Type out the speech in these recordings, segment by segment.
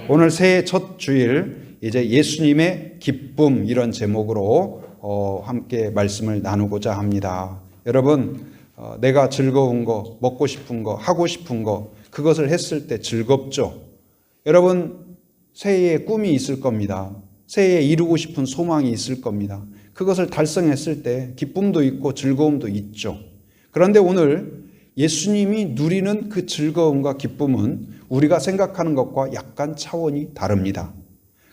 오늘 새해 첫 주일 이제 예수님의 기쁨 이런 제목으로 함께 말씀을 나누고자 합니다. 여러분, 내가 즐거운 거, 먹고 싶은 거, 하고 싶은 거 그것을 했을 때 즐겁죠. 여러분, 새해에 꿈이 있을 겁니다. 새해에 이루고 싶은 소망이 있을 겁니다. 그것을 달성했을 때 기쁨도 있고 즐거움도 있죠. 그런데 오늘 예수님이 누리는 그 즐거움과 기쁨은 우리가 생각하는 것과 약간 차원이 다릅니다.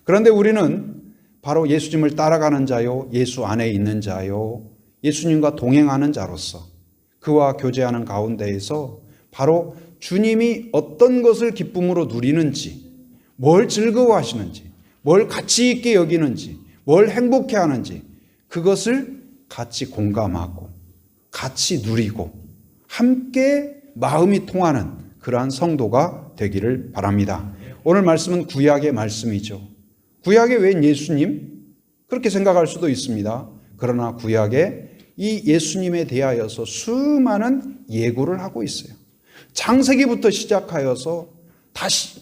그런데 우리는 바로 예수님을 따라가는 자요, 예수 안에 있는 자요, 예수님과 동행하는 자로서 그와 교제하는 가운데에서 바로 주님이 어떤 것을 기쁨으로 누리는지, 뭘 즐거워하시는지, 뭘 가치 있게 여기는지, 뭘 행복해하는지 그것을 같이 공감하고 같이 누리고 함께 마음이 통하는 그러한 성도가 되기를 바랍니다. 오늘 말씀은 구약의 말씀이죠. 구약에 웬 예수님? 그렇게 생각할 수도 있습니다. 그러나 구약에 이 예수님에 대하여서 수많은 예고를 하고 있어요. 창세기부터 시작하여서 다시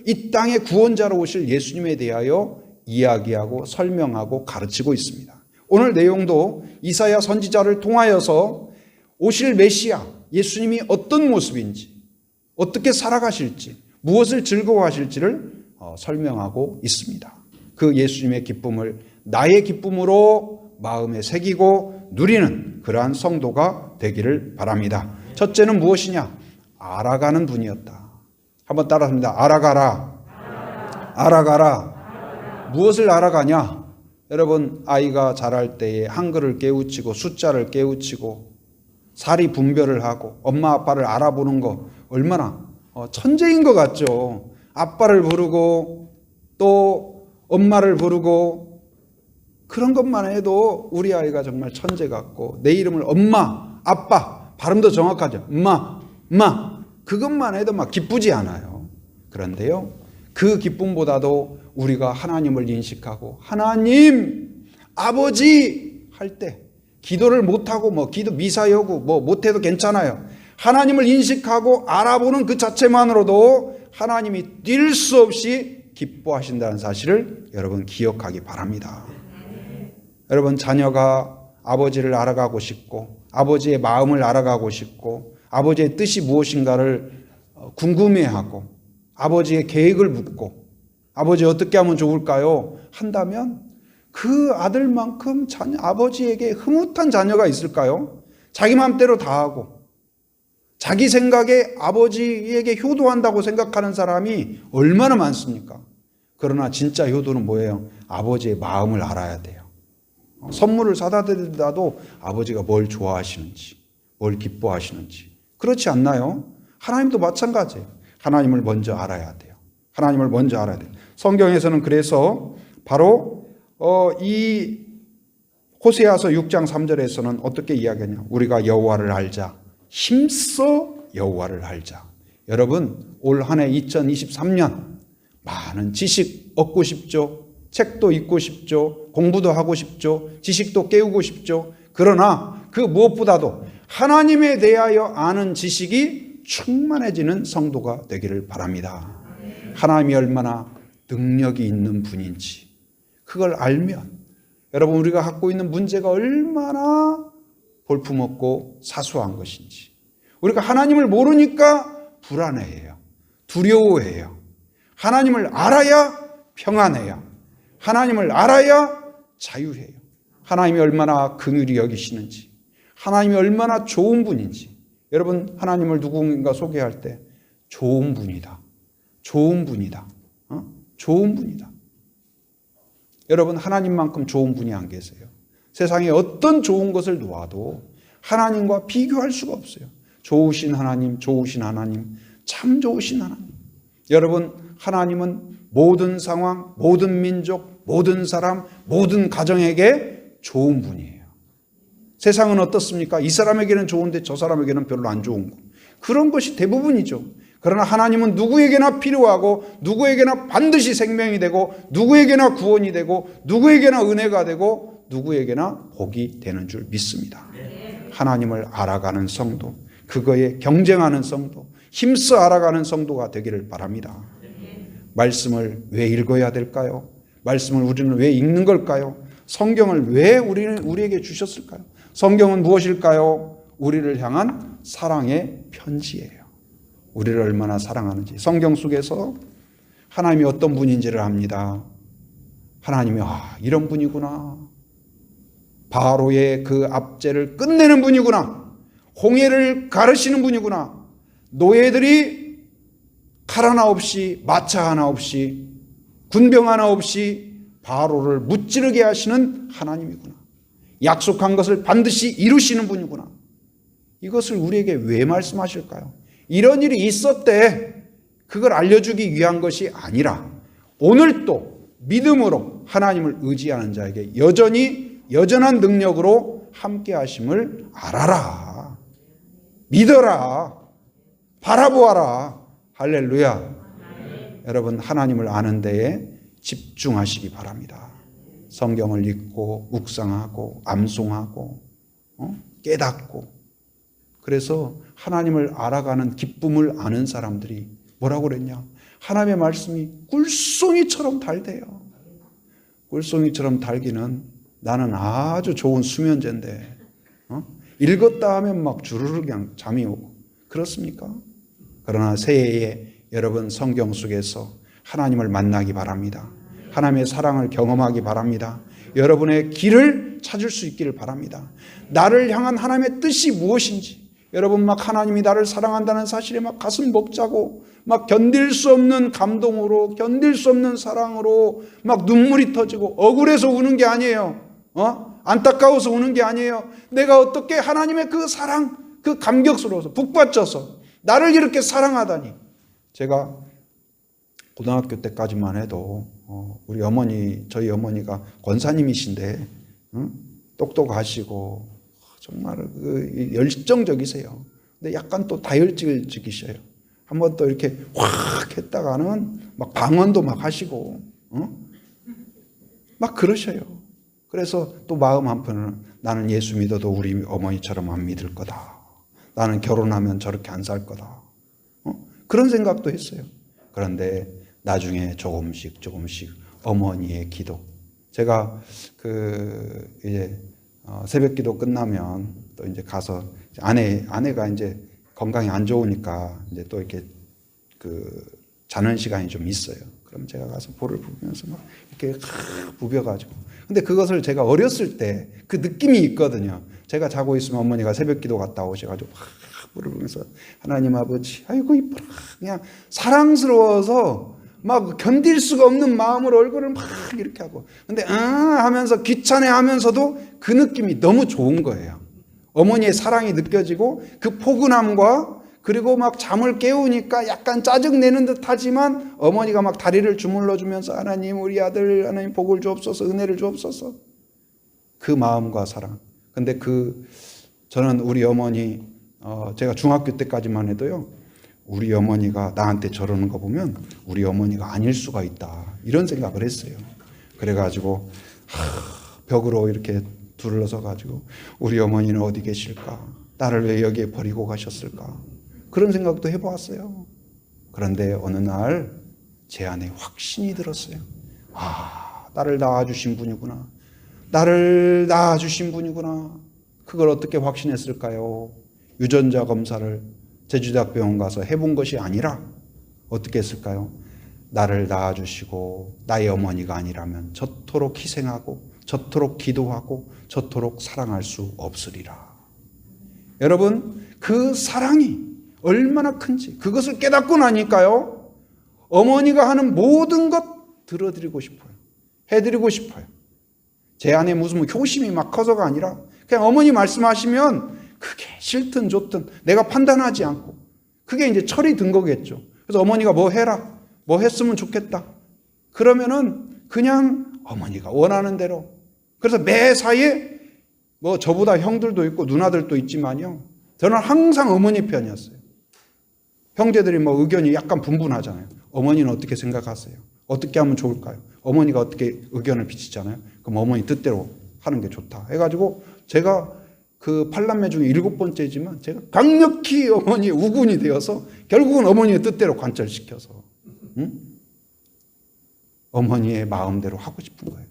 이 땅의 구원자로 오실 예수님에 대하여 이야기하고 설명하고 가르치고 있습니다. 오늘 내용도 이사야 선지자를 통하여서 오실 메시아 예수님이 어떤 모습인지, 어떻게 살아가실지, 무엇을 즐거워하실지를 설명하고 있습니다. 그 예수님의 기쁨을 나의 기쁨으로 마음에 새기고 누리는 그러한 성도가 되기를 바랍니다. 첫째는 무엇이냐? 알아가는 분이었다. 한번 따라합니다. 알아가라. 알아가라. 무엇을 알아가냐? 여러분, 아이가 자랄 때에 한글을 깨우치고 숫자를 깨우치고 사리 분별을 하고 엄마 아빠를 알아보는 거 얼마나 천재인 것 같죠. 아빠를 부르고 또 엄마를 부르고 그런 것만 해도 우리 아이가 정말 천재 같고 내 이름을 엄마, 아빠, 발음도 정확하죠. 엄마, 그것만 해도 막 기쁘지 않아요. 그런데요, 그 기쁨보다도 우리가 하나님을 인식하고 하나님, 아버지 할 때 기도를 못하고 기도 미사 여구 못해도 괜찮아요. 하나님을 인식하고 알아보는 그 자체만으로도 하나님이 뛸 수 없이 기뻐하신다는 사실을 여러분 기억하기 바랍니다. 여러분, 자녀가 아버지를 알아가고 싶고 아버지의 마음을 알아가고 싶고 아버지의 뜻이 무엇인가를 궁금해하고 아버지의 계획을 묻고 아버지 어떻게 하면 좋을까요? 한다면 그 아들만큼 아버지에게 흐뭇한 자녀가 있을까요? 자기 마음대로 다 하고 자기 생각에 아버지에게 효도한다고 생각하는 사람이 얼마나 많습니까? 그러나 진짜 효도는 뭐예요? 아버지의 마음을 알아야 돼요. 선물을 사다 드리다도 아버지가 뭘 좋아하시는지, 뭘 기뻐하시는지. 그렇지 않나요? 하나님도 마찬가지예요. 하나님을 먼저 알아야 돼요. 하나님을 먼저 알아야 돼요. 성경에서는 그래서 바로 이 호세아서 6장 3절에서는 어떻게 이야기하냐? 우리가 여호와를 알자. 힘써 여호와를 알자. 여러분, 올 한 해 2023년 많은 지식 얻고 싶죠. 책도 읽고 싶죠. 공부도 하고 싶죠. 지식도 깨우고 싶죠. 그러나 그 무엇보다도 하나님에 대하여 아는 지식이 충만해지는 성도가 되기를 바랍니다. 하나님이 얼마나 능력이 있는 분인지 그걸 알면 여러분, 우리가 갖고 있는 문제가 얼마나 볼품없고 사소한 것인지, 우리가 하나님을 모르니까 불안해해요. 두려워해요. 하나님을 알아야 평안해요. 하나님을 알아야 자유해요. 하나님이 얼마나 긍휼히 여기시는지, 하나님이 얼마나 좋은 분인지. 여러분, 하나님을 누군가 소개할 때 좋은 분이다. 좋은 분이다. 좋은 분이다. 여러분, 하나님만큼 좋은 분이 안 계세요. 세상에 어떤 좋은 것을 놓아도 하나님과 비교할 수가 없어요. 좋으신 하나님, 좋으신 하나님, 참 좋으신 하나님. 여러분, 하나님은 모든 상황, 모든 민족, 모든 사람, 모든 가정에게 좋은 분이에요. 세상은 어떻습니까? 이 사람에게는 좋은데 저 사람에게는 별로 안 좋은 거. 그런 것이 대부분이죠. 그러나 하나님은 누구에게나 필요하고 누구에게나 반드시 생명이 되고 누구에게나 구원이 되고 누구에게나 은혜가 되고 누구에게나 복이 되는 줄 믿습니다. 하나님을 알아가는 성도, 그거에 경쟁하는 성도, 힘써 알아가는 성도가 되기를 바랍니다. 말씀을 왜 읽어야 될까요? 말씀을 우리는 왜 읽는 걸까요? 성경을 왜 우리에게 주셨을까요? 성경은 무엇일까요? 우리를 향한 사랑의 편지예요. 우리를 얼마나 사랑하는지. 성경 속에서 하나님이 어떤 분인지를 압니다. 하나님이 이런 분이구나. 바로의 그 압제를 끝내는 분이구나. 홍해를 가르시는 분이구나. 노예들이 칼 하나 없이, 마차 하나 없이, 군병 하나 없이 바로를 무찌르게 하시는 하나님이구나. 약속한 것을 반드시 이루시는 분이구나. 이것을 우리에게 왜 말씀하실까요? 이런 일이 있었대. 그걸 알려주기 위한 것이 아니라 오늘 또 믿음으로 하나님을 의지하는 자에게 여전한 능력으로 함께 하심을 알아라. 믿어라. 바라보아라. 할렐루야. 여러분, 하나님을 아는 데에 집중하시기 바랍니다. 성경을 읽고 묵상하고 암송하고 깨닫고, 그래서 하나님을 알아가는 기쁨을 아는 사람들이 뭐라고 그랬냐? 하나님의 말씀이 꿀송이처럼 달대요. 꿀송이처럼 달기는 나는 아주 좋은 수면제인데 읽었다 하면 막 주르르 그냥 잠이 오고 그렇습니까? 그러나 새해에 여러분 성경 속에서 하나님을 만나기 바랍니다. 하나님의 사랑을 경험하기 바랍니다. 여러분의 길을 찾을 수 있기를 바랍니다. 나를 향한 하나님의 뜻이 무엇인지, 여러분 막 하나님이 나를 사랑한다는 사실에 막 가슴 벅차고 막 견딜 수 없는 감동으로, 견딜 수 없는 사랑으로 막 눈물이 터지고 억울해서 우는 게 아니에요. 안타까워서 우는 게 아니에요. 내가 어떻게 하나님의 그 사랑, 그 감격스러워서 북받쳐서 나를 이렇게 사랑하다니. 제가 고등학교 때까지만 해도 우리 어머니, 저희 어머니가 권사님이신데 똑똑하시고 정말 그 열정적이세요. 근데 약간 또 다혈질적이셔요. 한번 또 이렇게 확 했다가는 막 방언도 막 하시고 막 그러셔요. 그래서 또 마음 한편으로는 나는 예수 믿어도 우리 어머니처럼 안 믿을 거다. 나는 결혼하면 저렇게 안 살 거다. 그런 생각도 했어요. 그런데 나중에 조금씩 어머니의 기도. 제가 이제 새벽 기도 끝나면 또 이제 가서 아내가 이제 건강이 안 좋으니까 이제 또 이렇게 자는 시간이 좀 있어요. 그럼 제가 가서 볼을 부비면서 막 이렇게 부벼가지고. 근데 그것을 제가 어렸을 때 그 느낌이 있거든요. 제가 자고 있으면 어머니가 새벽 기도 갔다 오셔가지고 막 볼을 부면서 하나님 아버지, 아이고 이뻐라. 그냥 사랑스러워서 막 견딜 수가 없는 마음으로 얼굴을 막 이렇게 하고. 근데 하면서 귀찮아 하면서도 그 느낌이 너무 좋은 거예요. 어머니의 사랑이 느껴지고 그 포근함과, 그리고 막 잠을 깨우니까 약간 짜증내는 듯 하지만 어머니가 막 다리를 주물러 주면서 하나님 우리 아들 하나님 복을 주옵소서, 은혜를 주옵소서. 그 마음과 사랑. 근데 저는 우리 어머니, 제가 중학교 때까지만 해도요, 우리 어머니가 나한테 저러는 거 보면 우리 어머니가 아닐 수가 있다, 이런 생각을 했어요. 그래가지고 벽으로 이렇게 둘러서 가지고 우리 어머니는 어디 계실까? 나를 왜 여기에 버리고 가셨을까? 그런 생각도 해보았어요. 그런데 어느 날 제 안에 확신이 들었어요. 나를 낳아주신 분이구나. 나를 낳아주신 분이구나. 그걸 어떻게 확신했을까요? 유전자 검사를 제주대학병원 가서 해본 것이 아니라 어떻게 했을까요? 나를 낳아주시고 나의 어머니가 아니라면 저토록 희생하고 저토록 기도하고 저토록 사랑할 수 없으리라. 여러분, 그 사랑이 얼마나 큰지 그것을 깨닫고 나니까요, 어머니가 하는 모든 것 들어드리고 싶어요. 해드리고 싶어요. 제 안에 무슨 효심이 막 커서가 아니라 그냥 어머니 말씀하시면 그게 싫든 좋든 내가 판단하지 않고 그게 이제 철이 든 거겠죠. 그래서 어머니가 뭐 해라, 뭐 했으면 좋겠다, 그러면은 그냥 어머니가 원하는 대로. 그래서 매사에 뭐 저보다 형들도 있고 누나들도 있지만요, 저는 항상 어머니 편이었어요. 형제들이 뭐 의견이 약간 분분하잖아요. 어머니는 어떻게 생각하세요? 어떻게 하면 좋을까요? 어머니가 어떻게 의견을 비치잖아요. 그럼 어머니 뜻대로 하는 게 좋다 해가지고 제가 그 8남매 중에 7번째지만 제가 강력히 어머니의 우군이 되어서 결국은 어머니의 뜻대로 관철시켜서 어머니의 마음대로 하고 싶은 거예요.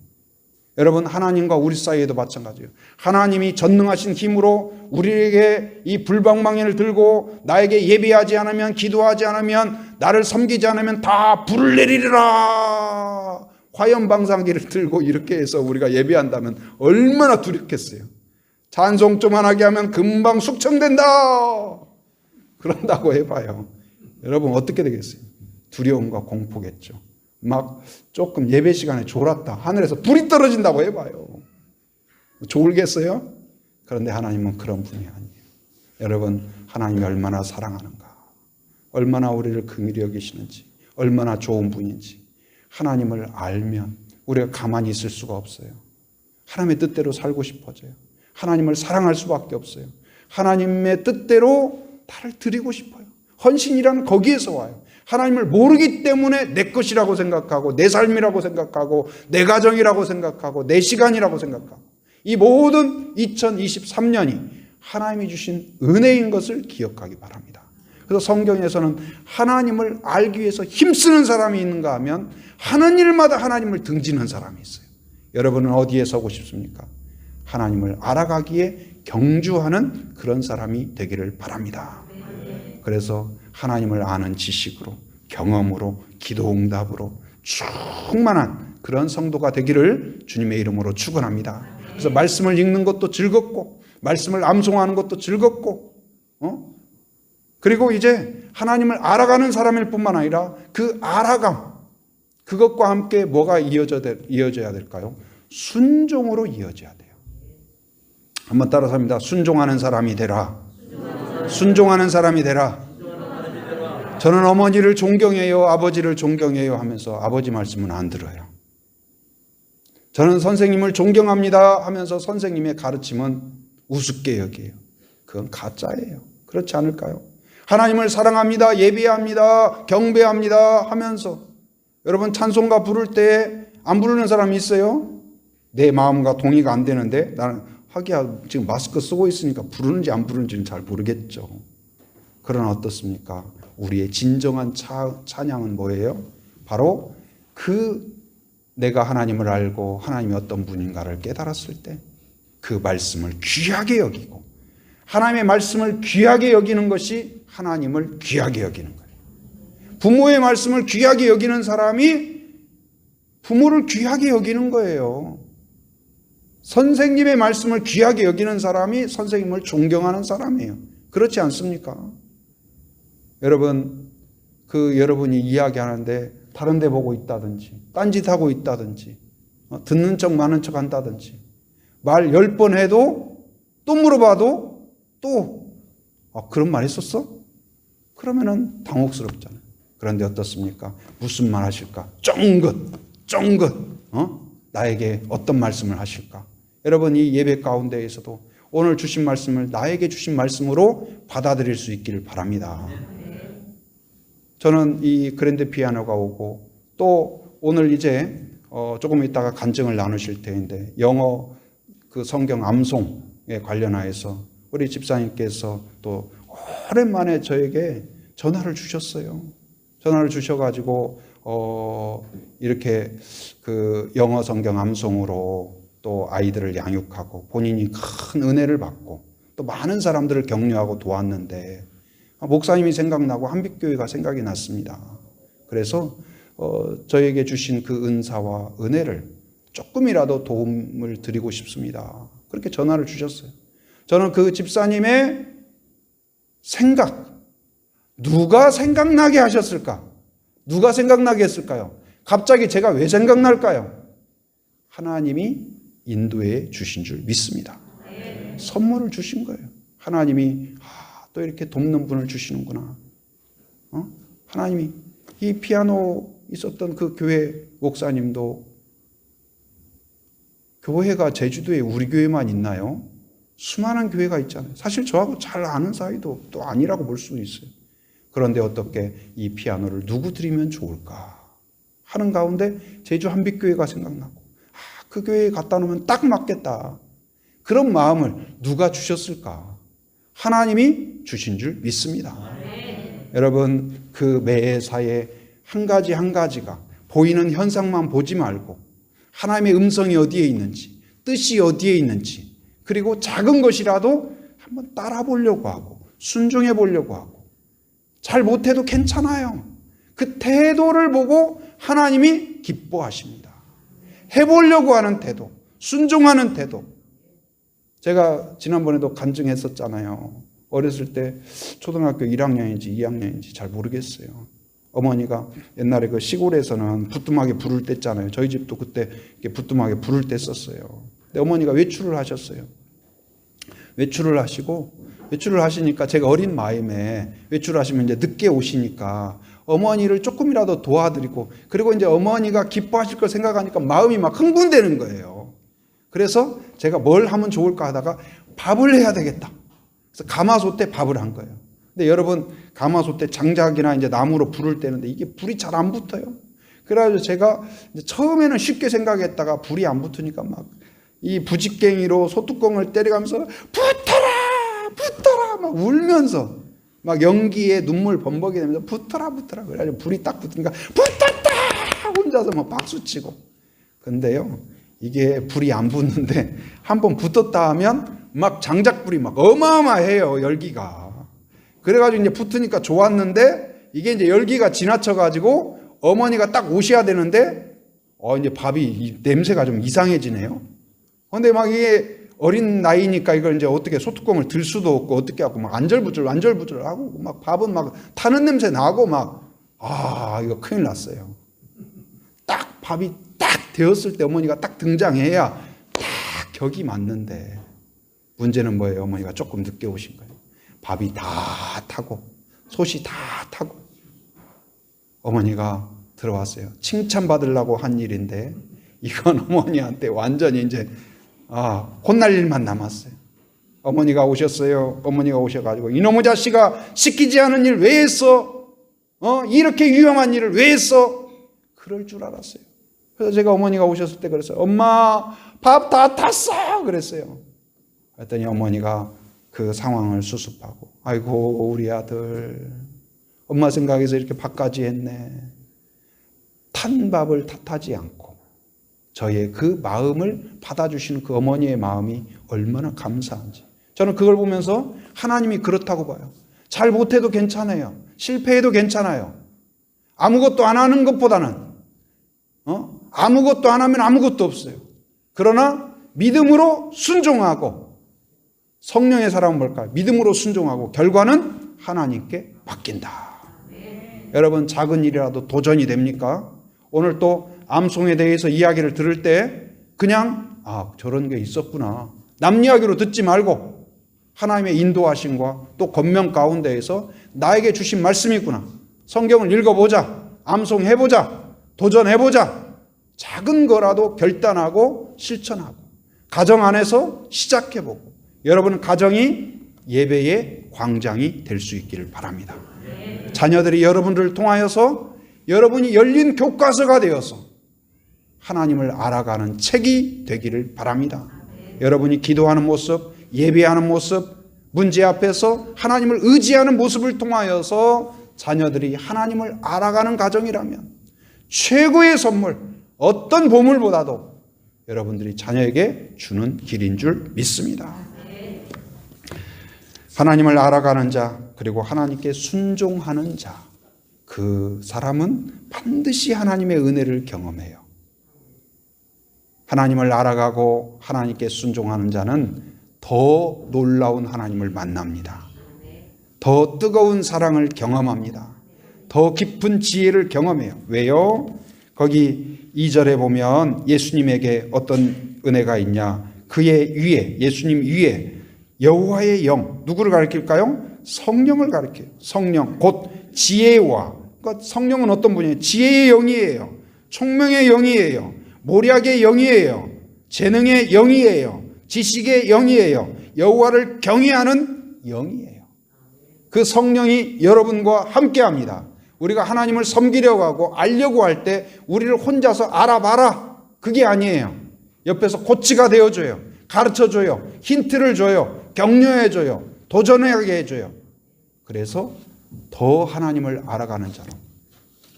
여러분, 하나님과 우리 사이에도 마찬가지예요. 하나님이 전능하신 힘으로 우리에게 이 불방망이를 들고 나에게 예배하지 않으면, 기도하지 않으면, 나를 섬기지 않으면 다 불을 내리리라, 화염방사기를 들고 이렇게 해서 우리가 예배한다면 얼마나 두렵겠어요. 찬송 좀만 하게 하면 금방 숙청된다, 그런다고 해봐요. 여러분 어떻게 되겠어요? 두려움과 공포겠죠. 막 조금 예배 시간에 졸았다, 하늘에서 불이 떨어진다고 해봐요. 좋을겠어요? 그런데 하나님은 그런 분이 아니에요. 여러분, 하나님이 얼마나 사랑하는가, 얼마나 우리를 긍휼히 여기시는지, 얼마나 좋은 분인지 하나님을 알면 우리가 가만히 있을 수가 없어요. 하나님의 뜻대로 살고 싶어져요. 하나님을 사랑할 수밖에 없어요. 하나님의 뜻대로 나를 드리고 싶어요. 헌신이란 거기에서 와요. 하나님을 모르기 때문에 내 것이라고 생각하고, 내 삶이라고 생각하고, 내 가정이라고 생각하고, 내 시간이라고 생각하고, 이 모든 2023년이 하나님이 주신 은혜인 것을 기억하기 바랍니다. 그래서 성경에서는 하나님을 알기 위해서 힘쓰는 사람이 있는가 하면 하는 일마다 하나님을 등지는 사람이 있어요. 여러분은 어디에 서고 싶습니까? 하나님을 알아가기에 경주하는 그런 사람이 되기를 바랍니다. 그래서 하나님을 아는 지식으로, 경험으로, 기도응답으로 충만한 그런 성도가 되기를 주님의 이름으로 축원합니다. 그래서 말씀을 읽는 것도 즐겁고, 말씀을 암송하는 것도 즐겁고, 그리고 이제 하나님을 알아가는 사람일 뿐만 아니라 그 알아감, 그것과 함께 뭐가 이어져야 될까요? 순종으로 이어져야 돼요. 한번 따라서 합니다. 순종하는 사람이 되라. 순종하는 사람이 되라. 저는 어머니를 존경해요, 아버지를 존경해요 하면서 아버지 말씀은 안 들어요. 저는 선생님을 존경합니다 하면서 선생님의 가르침은 우습게 여겨요. 그건 가짜예요. 그렇지 않을까요? 하나님을 사랑합니다, 예배합니다, 경배합니다 하면서 여러분 찬송가 부를 때 안 부르는 사람이 있어요? 내 마음과 동의가 안 되는데 나는 하기야 지금 마스크 쓰고 있으니까 부르는지 안 부르는지는 잘 모르겠죠. 그러나 어떻습니까? 우리의 진정한 찬양은 뭐예요? 바로 내가 하나님을 알고 하나님이 어떤 분인가를 깨달았을 때 그 말씀을 귀하게 여기고, 하나님의 말씀을 귀하게 여기는 것이 하나님을 귀하게 여기는 거예요. 부모의 말씀을 귀하게 여기는 사람이 부모를 귀하게 여기는 거예요. 선생님의 말씀을 귀하게 여기는 사람이 선생님을 존경하는 사람이에요. 그렇지 않습니까? 여러분, 여러분이 이야기하는데 다른 데 보고 있다든지, 딴짓하고 있다든지, 듣는 척 많은 척 한다든지, 말 10번 해도 또 물어봐도 또 그런 말 했었어? 그러면은 당혹스럽잖아요. 그런데 어떻습니까? 무슨 말 하실까? 쫑긋 나에게 어떤 말씀을 하실까? 여러분, 이 예배 가운데에서도 오늘 주신 말씀을 나에게 주신 말씀으로 받아들일 수 있기를 바랍니다. 저는 이 그랜드 피아노가 오고, 또 오늘 이제 조금 있다가 간증을 나누실 텐데, 영어 그 성경 암송에 관련하여서 우리 집사님께서 또 오랜만에 저에게 전화를 주셨어요. 전화를 주셔가지고 이렇게 그 영어 성경 암송으로 또 아이들을 양육하고 본인이 큰 은혜를 받고 또 많은 사람들을 격려하고 도왔는데, 목사님이 생각나고 한빛교회가 생각이 났습니다. 그래서 저에게 주신 그 은사와 은혜를 조금이라도 도움을 드리고 싶습니다. 그렇게 전화를 주셨어요. 저는 그 집사님의 생각, 누가 생각나게 하셨을까? 누가 생각나게 했을까요? 갑자기 제가 왜 생각날까요? 하나님이 인도해 주신 줄 믿습니다. 선물을 주신 거예요. 하나님이 또 이렇게 돕는 분을 주시는구나. 하나님이 이 피아노 있었던 그 교회 목사님도, 교회가 제주도에 우리 교회만 있나요? 수많은 교회가 있잖아요. 사실 저하고 잘 아는 사이도 또 아니라고 볼 수도 있어요. 그런데 어떻게 이 피아노를 누구 드리면 좋을까 하는 가운데 제주 한빛교회가 생각나고, 그 교회에 갖다 놓으면 딱 맞겠다. 그런 마음을 누가 주셨을까? 하나님이 주신 줄 믿습니다. 여러분, 그 매사에 한 가지 한 가지가 보이는 현상만 보지 말고 하나님의 음성이 어디에 있는지, 뜻이 어디에 있는지, 그리고 작은 것이라도 한번 따라 보려고 하고 순종해 보려고 하고, 잘 못해도 괜찮아요. 그 태도를 보고 하나님이 기뻐하십니다. 해보려고 하는 태도, 순종하는 태도. 제가 지난번에도 간증했었잖아요. 어렸을 때 초등학교 1학년인지 2학년인지 잘 모르겠어요. 어머니가 옛날에 그 시골에서는 부뚜막에 불을 뗐잖아요. 저희 집도 그때 부뚜막에 불을 뗐었어요. 근데 어머니가 외출을 하셨어요. 외출을 하시니까 제가 어린 마음에 외출하시면 이제 늦게 오시니까 어머니를 조금이라도 도와드리고, 그리고 이제 어머니가 기뻐하실 걸 생각하니까 마음이 막 흥분되는 거예요. 그래서 제가 뭘 하면 좋을까 하다가 밥을 해야 되겠다. 그래서 가마솥에 밥을 한 거예요. 근데 여러분, 가마솥에 장작이나 이제 나무로 불을 떼는데 이게 불이 잘 안 붙어요. 그래가지고 제가 이제 처음에는 쉽게 생각했다가 불이 안 붙으니까 막 이 부직갱이로 소뚜껑을 때려가면서 붙어라 막 울면서 막 연기에 눈물 범벅이 되면서 붙어라 그래가지고 불이 딱 붙으니까 붙었다 혼자서 막 박수치고. 근데요, 이게 불이 안 붙는데 한번 붙었다 하면 막 장작불이 막 어마어마해요, 열기가. 그래가지고 이제 붙으니까 좋았는데 이게 이제 열기가 지나쳐가지고 어머니가 딱 오셔야 되는데 이제 밥이 냄새가 좀 이상해지네요. 근데 막 이게 어린 나이니까 이걸 이제 어떻게 소뚜껑을 들 수도 없고 어떻게 하고 막 안절부절 하고 막 밥은 막 타는 냄새 나고 막 이거 큰일 났어요. 딱 밥이 딱 되었을 때 어머니가 딱 등장해야 딱 격이 맞는데 문제는 뭐예요? 어머니가 조금 늦게 오신 거예요. 밥이 다 타고 솥이 다 타고 어머니가 들어왔어요. 칭찬받으려고 한 일인데 이건 어머니한테 완전히 이제 혼날 일만 남았어요. 어머니가 오셨어요. 어머니가 오셔가지고 이놈의 자식아 시키지 않은 일 왜 했어? 이렇게 위험한 일을 왜 했어? 그럴 줄 알았어요. 그래서 제가 어머니가 오셨을 때 그랬어요. 엄마 밥 다 탔어 그랬어요. 그랬더니 어머니가 그 상황을 수습하고 아이고 우리 아들 엄마 생각해서 이렇게 밥까지 했네. 탄 밥을 탓하지 않고 저의 그 마음을 받아주시는 그 어머니의 마음이 얼마나 감사한지 저는 그걸 보면서 하나님이 그렇다고 봐요. 잘 못해도 괜찮아요. 실패해도 괜찮아요. 아무것도 안 하는 것보다는 아무것도 안 하면 아무것도 없어요. 그러나 믿음으로 순종하고 성령의 사람은 뭘까요? 믿음으로 순종하고 결과는 하나님께 맡긴다. 여러분 작은 일이라도 도전이 됩니까? 오늘 또 암송에 대해서 이야기를 들을 때 그냥 저런 게 있었구나. 남 이야기로 듣지 말고 하나님의 인도하심과 또 권면 가운데에서 나에게 주신 말씀이 있구나. 성경을 읽어보자. 암송해보자. 도전해보자. 작은 거라도 결단하고 실천하고 가정 안에서 시작해보고 여러분 가정이 예배의 광장이 될 수 있기를 바랍니다. 자녀들이 여러분들을 통하여서 여러분이 열린 교과서가 되어서 하나님을 알아가는 책이 되기를 바랍니다. 여러분이 기도하는 모습, 예배하는 모습, 문제 앞에서 하나님을 의지하는 모습을 통하여서 자녀들이 하나님을 알아가는 가정이라면 최고의 선물, 어떤 보물보다도 여러분들이 자녀에게 주는 길인 줄 믿습니다. 하나님을 알아가는 자, 그리고 하나님께 순종하는 자, 그 사람은 반드시 하나님의 은혜를 경험해요. 하나님을 알아가고 하나님께 순종하는 자는 더 놀라운 하나님을 만납니다. 더 뜨거운 사랑을 경험합니다. 더 깊은 지혜를 경험해요. 왜요? 거기 2절에 보면 예수님에게 어떤 은혜가 있냐? 그의 위에, 예수님 위에 여호와의 영, 누구를 가리킬까요? 성령을 가리켜요. 성령, 곧 지혜와, 그러니까 성령은 어떤 분이에요? 지혜의 영이에요. 총명의 영이에요. 모략의 영이에요. 재능의 영이에요. 지식의 영이에요. 여호와를 경외하는 영이에요. 그 성령이 여러분과 함께합니다. 우리가 하나님을 섬기려고 하고 알려고 할 때 우리를 혼자서 알아봐라, 그게 아니에요. 옆에서 코치가 되어줘요. 가르쳐줘요. 힌트를 줘요. 격려해줘요. 도전하게 해줘요. 그래서 더 하나님을 알아가는 자로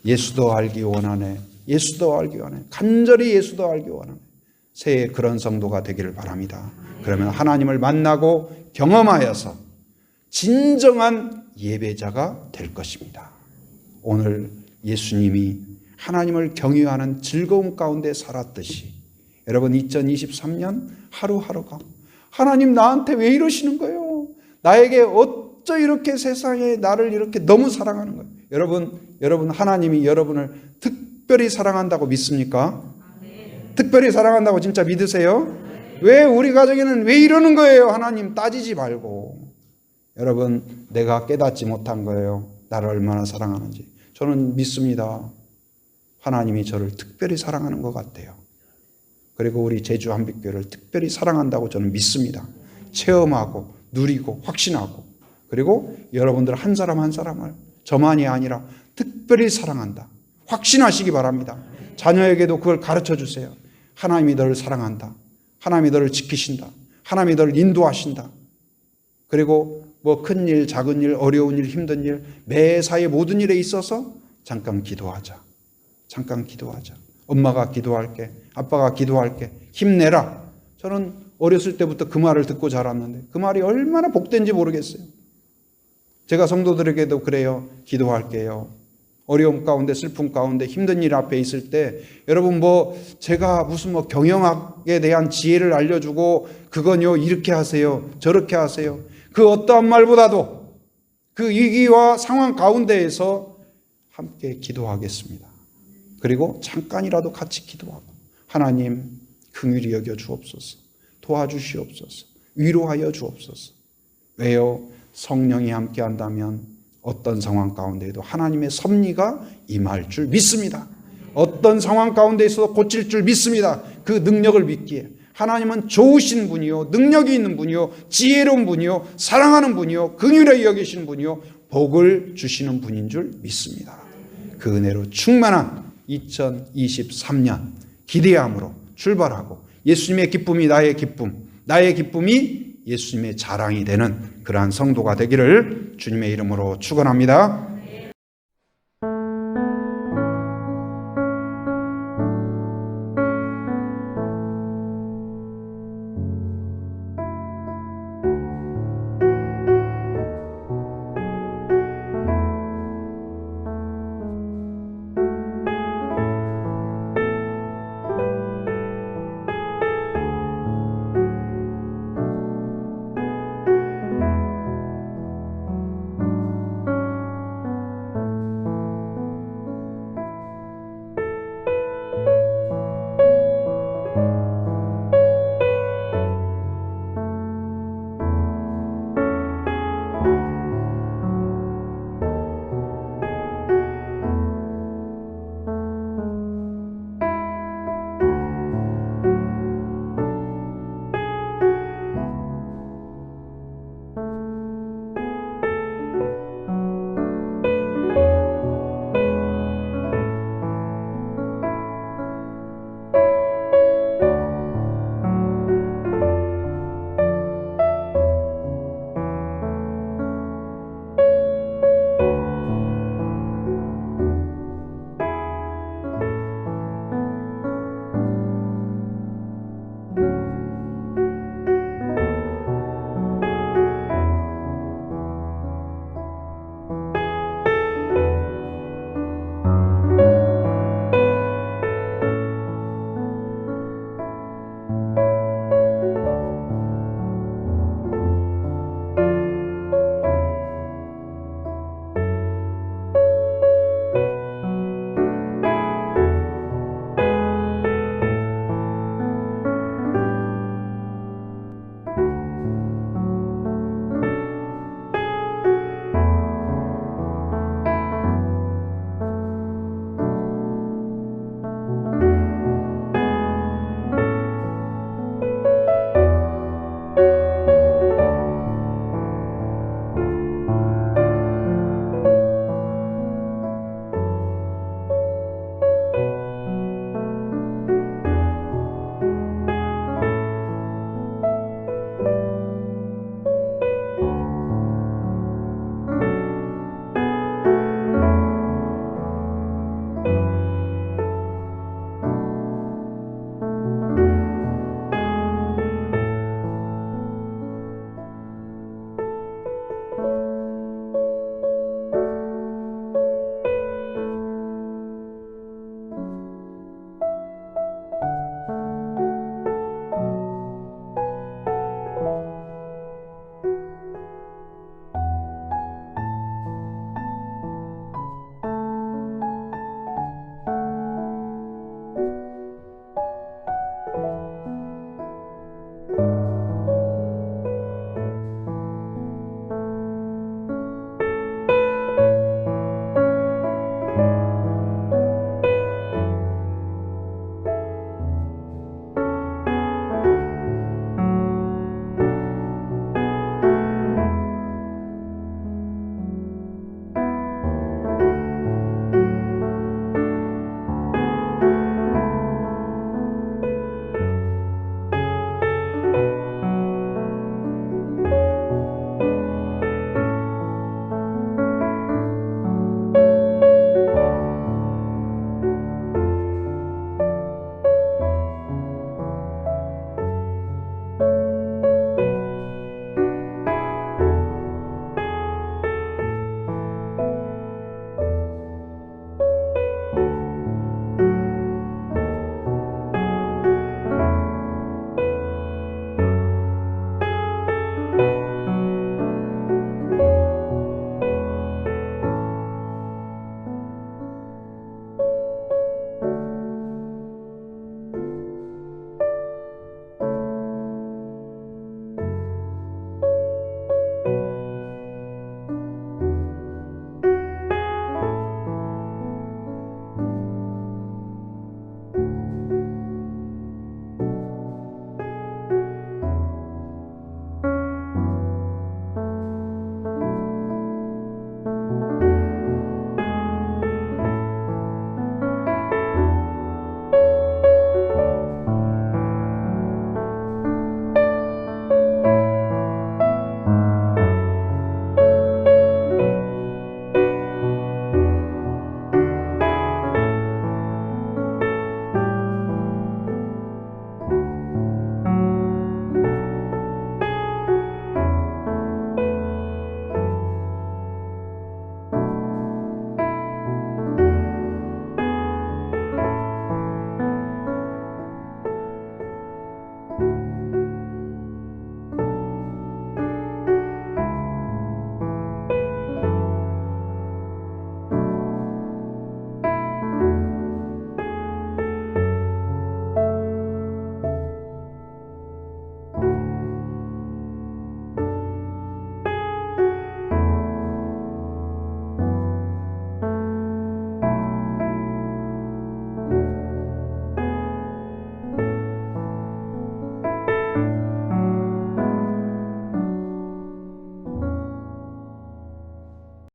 예수도 알기 원하네. 예수도 알기 원해. 간절히 예수도 알기 원하는 새해 그런 성도가 되기를 바랍니다. 그러면 하나님을 만나고 경험하여서 진정한 예배자가 될 것입니다. 오늘 예수님이 하나님을 경유하는 즐거움 가운데 살았듯이 여러분 2023년 하루하루가 하나님 나한테 왜 이러시는 거예요? 나에게 어쩌 이렇게 세상에 나를 이렇게 너무 사랑하는 거예요? 여러분 하나님이 여러분을 특별히 사랑한다고 믿습니까? 특별히 사랑한다고 진짜 믿으세요? 왜 우리 가정에는 왜 이러는 거예요? 하나님 따지지 말고 여러분 내가 깨닫지 못한 거예요. 나를 얼마나 사랑하는지. 저는 믿습니다. 하나님이 저를 특별히 사랑하는 것 같아요. 그리고 우리 제주 한빛교회를 특별히 사랑한다고 저는 믿습니다. 체험하고 누리고 확신하고 그리고 여러분들 한 사람 한 사람을 저만이 아니라 특별히 사랑한다. 확신하시기 바랍니다. 자녀에게도 그걸 가르쳐 주세요. 하나님이 너를 사랑한다. 하나님이 너를 지키신다. 하나님이 너를 인도하신다. 그리고 뭐 큰 일, 작은 일, 어려운 일, 힘든 일 매사의 모든 일에 있어서 잠깐 기도하자. 잠깐 기도하자. 엄마가 기도할게. 아빠가 기도할게. 힘내라. 저는 어렸을 때부터 그 말을 듣고 자랐는데 그 말이 얼마나 복된지 모르겠어요. 제가 성도들에게도 그래요. 기도할게요. 어려움 가운데 슬픔 가운데 힘든 일 앞에 있을 때 여러분 제가 무슨 경영학에 대한 지혜를 알려주고 그건요 이렇게 하세요. 저렇게 하세요. 그 어떠한 말보다도 그 위기와 상황 가운데에서 함께 기도하겠습니다. 그리고 잠깐이라도 같이 기도하고 하나님 긍휼히 여겨 주옵소서. 도와주시옵소서. 위로하여 주옵소서. 왜요? 성령이 함께 한다면 어떤 상황 가운데에도 하나님의 섭리가 임할 줄 믿습니다. 어떤 상황 가운데에서도 고칠 줄 믿습니다. 그 능력을 믿기에 하나님은 좋으신 분이요 능력이 있는 분이요 지혜로운 분이요 사랑하는 분이요 긍휼히 여기시는 분이요 복을 주시는 분인 줄 믿습니다. 그 은혜로 충만한 2023년 기대함으로 출발하고 예수님의 기쁨이 나의 기쁨, 나의 기쁨이 예수님의 자랑이 되는 그러한 성도가 되기를 주님의 이름으로 축원합니다.